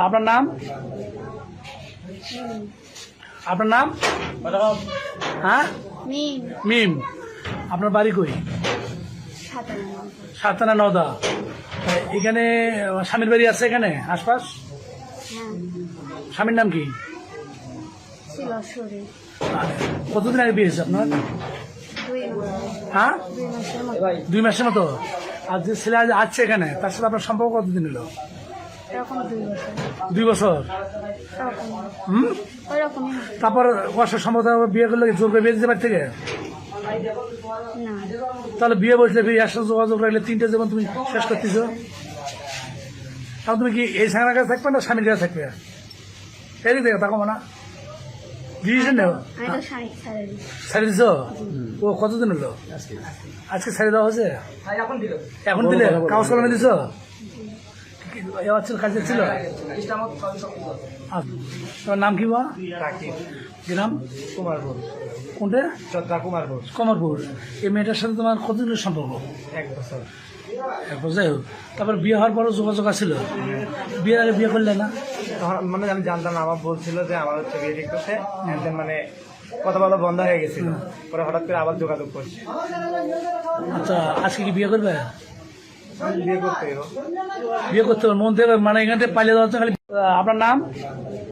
আপনার নাম? আপনার নাম? হ্যাঁ, মিম। আপনার বাড়ি কই? সাতানা নওদা। এখানে স্বামীর বাড়ি আছে এখানে আশপাশ? স্বামীর নাম কি? কতদিন আগে বিয়ে হয়েছে আপনার? হ্যাঁ, 2 মাসের মতো। আর যে ছেলে আছে এখানে তার সাথে আপনার সম্পর্ক কতদিন হলো? 2 বছর। তারপর বর্ষের সম্ভবত বিয়ে করলে জোর করে বিয়ে দিতে পার থেকে? তাহলে বিয়ে বসলে একসাথে যোগাযোগ রাখলে 3টে জীবন তুমি শেষ করতেছ। তাহলে তুমি কি এই স্বামীর কাছে থাকবে না স্বামীর কাছে থাকবে? এদিক থেকে থাকো না ডিসিশন নেও। ছাড়ি দিছ? ও কতদিন হলো? আজকে ছাড়ি দেওয়া হয়েছে? এখন দিলে কাগজ কলমে দিছ? কাজে ছিল? তোমার নাম কি? গ্রাম কুমারপুর। কোনটা? চট্টা কুমারপুর। কমরপুর। এই মেয়েটার সাথে তোমার কতদিনের সম্পর্ক? 1 বছর। যাই হোক, তারপর বিয়ে হওয়ার পরও যোগাযোগ আছিল? বিয়ের আগে বিয়ে করলে না? তখন মানে আমি জানতাম না, আমার বলছিল যে আমার হচ্ছে বিয়ে ঠিক করছে, একদিন মানে কথা বলা বন্ধ হয়ে গেছিল, পরে হঠাৎ করে আবার যোগাযোগ করছে। আচ্ছা, আজকে কি বিয়ে করবে? বিয়ে করতে বিয়ে করতে হবে মন থেকে, মানে এখান থেকে পালিয়ে দেওয়া হচ্ছে খালি। আপনার নাম?